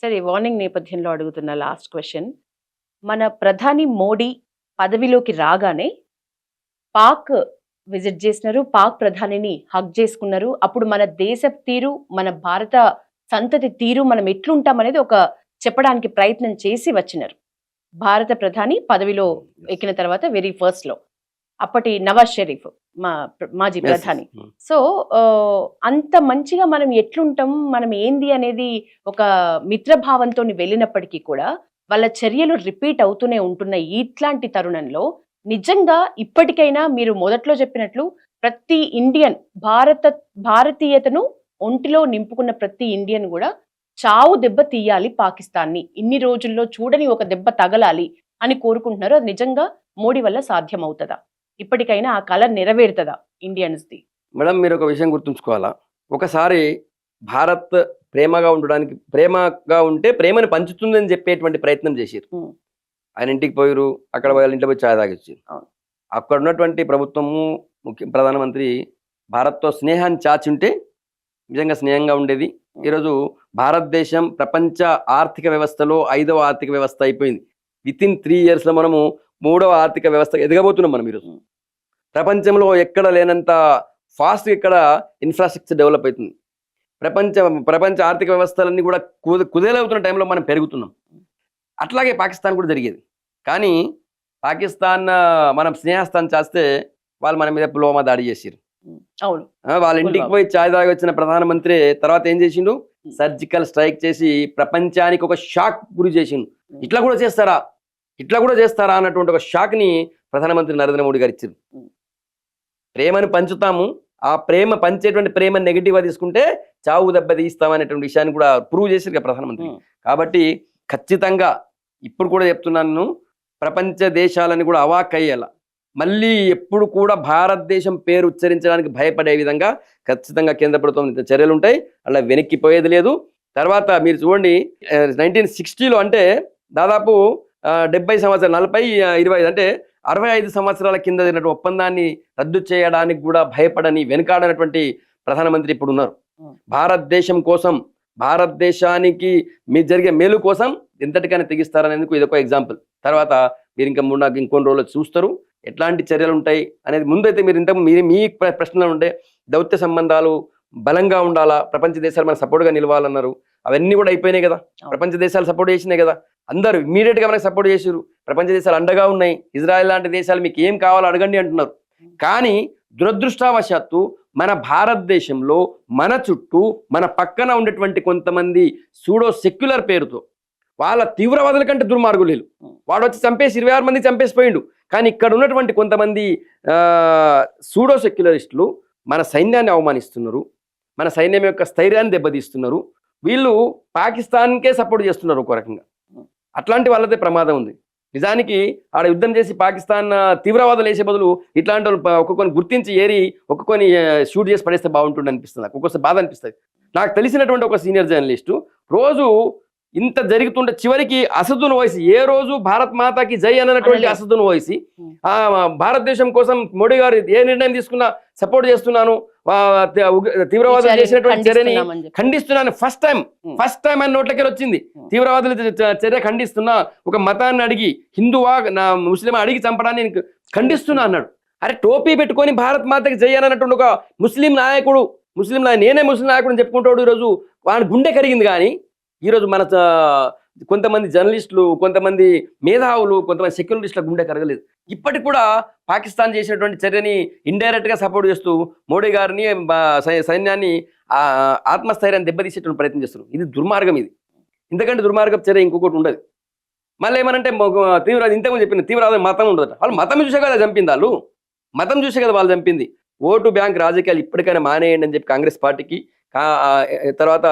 సరే, వార్నింగ్ నేపథ్యంలో అడుగుతున్న లాస్ట్ క్వెషన్. మన ప్రధాని మోడీ పదవిలోకి రాగానే పాక్ విజిట్ చేసినారు. పాక్ ప్రధానిని హగ్ చేసుకున్నారు. అప్పుడు మన దేశ తీరు, మన భారత సంతతి తీరు, మనం ఎట్లుంటామనేది ఒక చెప్పడానికి ప్రయత్నం చేసి వచ్చినారు. భారత ప్రధాని పదవిలో ఎక్కిన తర్వాత వెరీ ఫస్ట్ లో అప్పటి నవాజ్ షరీఫ్ మాజీ ప్రధాని. సో అంత మంచిగా మనం ఎట్లుంటాం, మనం ఏంది అనేది ఒక మిత్రభావంతో వెళ్ళినప్పటికీ కూడా వాళ్ళ చర్యలు రిపీట్ అవుతూనే ఉంటున్నాయి. ఇట్లాంటి తరుణంలో నిజంగా ఇప్పటికైనా మీరు మొదట్లో చెప్పినట్లు ప్రతి ఇండియన్ భారతీయతను ఒంటిలో నింపుకున్న ప్రతి ఇండియన్ కూడా చావు దెబ్బ తీయాలి పాకిస్తాన్ని, ఇన్ని రోజుల్లో చూడని ఒక దెబ్బ తగలాలి అని కోరుకుంటున్నారు. అది నిజంగా మోడీ వల్ల సాధ్యం అవుతుందా? ఇప్పటికైనా ఆ కళ నెరవేరుతుందా ఇండియన్స్ ది? మేడం, మీరు ఒక విషయం గుర్తుంచుకోవాలా. ఒకసారి భారత్ ప్రేమగా ఉండడానికి, ప్రేమగా ఉంటే ప్రేమను పంచుతుందని చెప్పేటువంటి ప్రయత్నం చేశారు. ఆయన ఇంటికి పోయారు, అక్కడ వాళ్ళ ఇంట్లో పోయి ఛాయ్ తాగొచ్చారు. అక్కడ ఉన్నటువంటి ప్రభుత్వము, ప్రధానమంత్రి భారత్తో స్నేహాన్ని చాచుంటే నిజంగా స్నేహంగా ఉండేది. ఈరోజు భారతదేశం ప్రపంచ ఆర్థిక వ్యవస్థలో 5వ ఆర్థిక వ్యవస్థ అయిపోయింది. వితిన్ 3 years మనము 3వ ఆర్థిక వ్యవస్థ ఎదగబోతున్నాం. మనం ఈరోజు ప్రపంచంలో ఎక్కడ లేనంత ఫాస్ట్గా ఇక్కడ ఇన్ఫ్రాస్ట్రక్చర్ డెవలప్ అవుతుంది. ప్రపంచ ఆర్థిక వ్యవస్థలన్నీ కూడా కుదేలవుతున్న టైంలో మనం పెరుగుతున్నాం. అట్లాగే పాకిస్తాన్ కూడా జరిగేది. కానీ పాకిస్తాన్ మనం స్నేహస్థానం చేస్తే వాళ్ళు మన మీద పుల్వామా దాడి చేసారు. అవును, వాళ్ళ ఇంటికి పోయి ఛాయ్ తాగి వచ్చిన ప్రధానమంత్రి తర్వాత ఏం చేసిండు? సర్జికల్ స్ట్రైక్ చేసి ప్రపంచానికి ఒక షాక్ గురి చేసిండు. ఇట్లా కూడా చేస్తారా అన్నటువంటి ఒక షాక్ ని ప్రధానమంత్రి నరేంద్ర మోడీ గారు ఇచ్చారు. ప్రేమను పంచుతాము, ఆ ప్రేమ పంచేటువంటి ప్రేమ నెగిటివ్గా తీసుకుంటే చావు దెబ్బ తీస్తామనేటువంటి విషయాన్ని కూడా ప్రూవ్ చేశారు కదా ప్రధానమంత్రి. కాబట్టి ఖచ్చితంగా ఇప్పుడు కూడా చెప్తున్నాను, ప్రపంచ దేశాలని కూడా అవాక్ అయ్యేలా, మళ్ళీ ఎప్పుడు కూడా భారతదేశం పేరు ఉచ్చరించడానికి భయపడే విధంగా ఖచ్చితంగా కేంద్ర ప్రభుత్వం చర్యలు ఉంటాయి. అలా వెనక్కిపోయేది లేదు. తర్వాత మీరు చూడండి, 1960లో అంటే దాదాపు 70 సంవత్సరాలు, 40, 25 అంటే 65 సంవత్సరాల కింద జరిగినటువంటి ఒప్పందాన్ని రద్దు చేయడానికి కూడా భయపడని, వెనుకాడనటువంటి ప్రధానమంత్రి ఇప్పుడు ఉన్నారు. భారతదేశం కోసం, భారతదేశానికి మీ జరిగే మేలు కోసం ఎంతటికైనా తెగిస్తారనేందుకు ఇదొక ఎగ్జాంపుల్. తర్వాత మీరు ఇంకా ఇంకొన్ని రోజులు చూస్తారు ఎట్లాంటి చర్యలు ఉంటాయి అనేది. ముందైతే మీరు మీ ప్రశ్నలు ఉంటే దౌత్య సంబంధాలు బలంగా ఉండాలా, ప్రపంచ దేశాలు మనకు సపోర్ట్గా నిలవాలన్నారు. అవన్నీ కూడా అయిపోయినాయి కదా. ప్రపంచ దేశాలు సపోర్ట్ చేసినాయి కదా, అందరూ ఇమ్మీడియట్గా మనకు సపోర్ట్ చేసారు. ప్రపంచ దేశాలు అండగా ఉన్నాయి. ఇజ్రాయెల్ లాంటి దేశాలు మీకు ఏం కావాలో అడగండి అంటున్నారు. కానీ దురదృష్టవశాత్తు మన భారతదేశంలో మన చుట్టూ, మన పక్కన ఉండేటువంటి కొంతమంది సూడో సెక్యులర్ పేరుతో వాళ్ళ తీవ్రవాదుల కంటే దుర్మార్గులు లేరు. వాడు వచ్చి చంపేసి 26 మంది చంపేసిపోయిండు. కానీ ఇక్కడ ఉన్నటువంటి కొంతమంది సూడో సెక్యులరిస్టులు మన సైన్యాన్ని అవమానిస్తున్నారు, మన సైన్యం యొక్క స్థైర్యాన్ని దెబ్బతీస్తున్నారు. వీళ్ళు పాకిస్తాన్కే సపోర్ట్ చేస్తున్నారు ఒక రకంగా. అట్లాంటి వాళ్ళదే ప్రమాదం ఉంది. నిజానికి ఆడ యుద్ధం చేసి పాకిస్తాన్ తీవ్రవాదులు వేసే బదులు ఇట్లాంటి వాళ్ళు ఒక్కొక్కరిని గుర్తించి ఏరి ఒక్కొక్కరిని షూట్ చేసి పడేస్తే బాగుంటుంది అనిపిస్తుంది. నాకు ఒక్కొక్కసారి బాధ అనిపిస్తుంది. నాకు తెలిసినటువంటి ఒక సీనియర్ జర్నలిస్టు రోజు ఇంత జరుగుతుంటే చివరికి అసదును వయసి, ఏ రోజు భారత్ మాతాకి జై అన్నటువంటి అసదును వయసి, భారతదేశం కోసం మోడీ గారు ఏ నిర్ణయం తీసుకున్నా సపోర్ట్ చేస్తున్నాను, తీవ్రవాదులు చేసినటువంటి చర్యని ఖండిస్తున్నాను, ఫస్ట్ టైం అని నోట్లకెళ్ళి వచ్చింది. తీవ్రవాదుల చర్య ఖండిస్తున్నా, ఒక మతాన్ని అడిగి, హిందువా నా ముస్లిం అడిగి చంపడాన్ని ఖండిస్తున్నా అన్నాడు. అరే, టోపీ పెట్టుకొని భారత్ మాతకి జై అన్నటువంటి ఒక ముస్లిం నాయకుడు, నేనే ముస్లిం నాయకుడు అని చెప్పుకుంటాడు. ఈరోజు వాని గుండె కరిగింది. కానీ ఈరోజు మన కొంతమంది జర్నలిస్టులు, కొంతమంది మేధావులు, కొంతమంది సెక్యులరిస్టుల గుండె కరగలేదు. ఇప్పటికి కూడా పాకిస్తాన్ చేసినటువంటి చర్యని ఇండైరెక్ట్గా సపోర్ట్ చేస్తూ మోడీ గారిని, సైన్యాన్ని ఆత్మస్థైర్యాన్ని దెబ్బతీసేటువంటి ప్రయత్నం చేస్తారు. ఇది దుర్మార్గం. ఇది ఇంతకంటే దుర్మార్గం చర్య ఇంకొకటి ఉండదు. మళ్ళీ ఏమనంటే ఇంతకుముందు చెప్పిన తీవ్రవాద మతం ఉండదు. వాళ్ళు మతం చూసే కదా చంపింది. మతం చూసే కదా వాళ్ళు చంపింది. ఓటు బ్యాంక్ రాజకీయాలు ఇప్పటికైనా మానేయండి అని చెప్పి కాంగ్రెస్ పార్టీకి, తర్వాత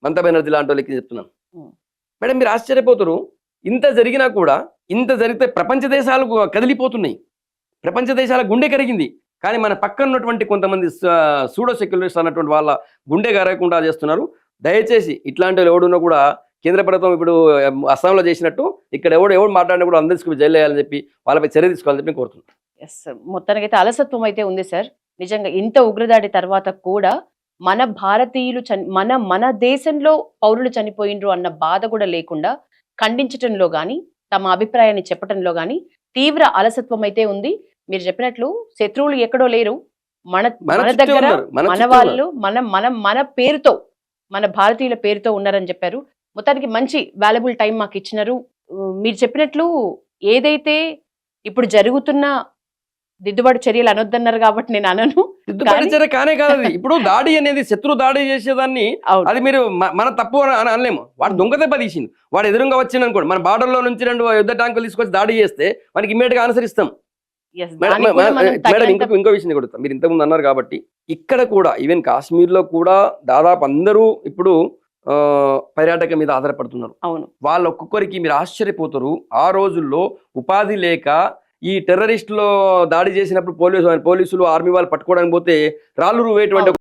మమతా బెనర్జీ లాంటి వాళ్ళకి చెప్తున్నాను. మేడం, మీరు ఆశ్చర్యపోతారు. ఇంత జరిగినా కూడా, ఇంత జరిగితే ప్రపంచ దేశాలు కదిలిపోతున్నాయి, ప్రపంచ దేశాల గుండె కరిగింది. కానీ మన పక్కన ఉన్నటువంటి కొంతమంది సూడో సెక్యులరిస్ట్ అన్నటువంటి వాళ్ళ గుండె కరగకుండా చేస్తున్నారు. దయచేసి ఇట్లాంటి వాళ్ళు ఎవడున్నా కూడా కేంద్ర ప్రభుత్వం ఇప్పుడు అస్సాంలో చేసినట్టు ఇక్కడ ఎవడు మాట్లాడినా కూడా అందరికీ జైలు వేయాలని చెప్పి వాళ్ళపై చర్య తీసుకోవాలని చెప్పి కోరుతున్నాను. మొత్తానికైతే అలసత్వం అయితే ఉంది సార్. నిజంగా ఇంత ఉగ్రదాడి తర్వాత కూడా మన భారతీయులు మన దేశంలో పౌరులు చనిపోయిండ్రు అన్న బాధ కూడా లేకుండా ఖండించటంలో గాని తమ అభిప్రాయాన్ని చెప్పటంలో గాని తీవ్ర అలసత్వం అయితే ఉంది. మీరు చెప్పినట్లు శత్రువులు ఎక్కడో లేరు, మన మన మన చుట్టే దగ్గర ఉన్నారు, మన మన చుట్టే వాళ్ళు మన పేరుతో, మన భారతీయుల పేరుతో ఉన్నారని చెప్పారు. మొత్తానికి మంచి వాల్యుబుల్ టైం మాకు ఇచ్చినారు. మీరు చెప్పినట్లు ఏదైతే ఇప్పుడు జరుగుతున్న దిద్దుబాటు చర్యలు అనొద్దన్నారు కాబట్టి నేను అనను. దిద్దుబాటు చర్య కానే కాదు అది. ఇప్పుడు దాడి అనేది శత్రు దాడి చేసేదాన్ని అవును. అది మీరు మన తప్పు అని అనలేము. వాడు దొంగ దెబ్బ తీసింది, వాడు ఎదురుగా వచ్చింది అనుకోండి, మన బార్డర్ లో నుంచి 2 యుద్ధ ట్యాంకులు తీసుకొచ్చి దాడి చేస్తే మనకి ఇమ్మీడియట్ గా అనుసరిస్తాం. Yes, మేడం దానికి కూడా మనం మేడం తగినంత- ఇంకో విషయం కొడుతాం. మీరు ఇంతకుముందు అన్నారు కాబట్టి ఇక్కడ కూడా ఈవెన్ కాశ్మీర్ లో కూడా దాదాపు అందరూ ఇప్పుడు పర్యాటక మీద ఆధారపడుతున్నారు. అవును, వాళ్ళ ఒక్కొక్కరికి మీరు ఆశ్చర్యపోతారు. ఆ రోజుల్లో ఉపాధి లేక ఈ టెర్రరిస్టులో దాడి చేసినప్పుడు పోలీసులు ఆర్మీ వాళ్ళు పట్టుకోవడానికి పోతే రాళ్ళు రువేటువంటి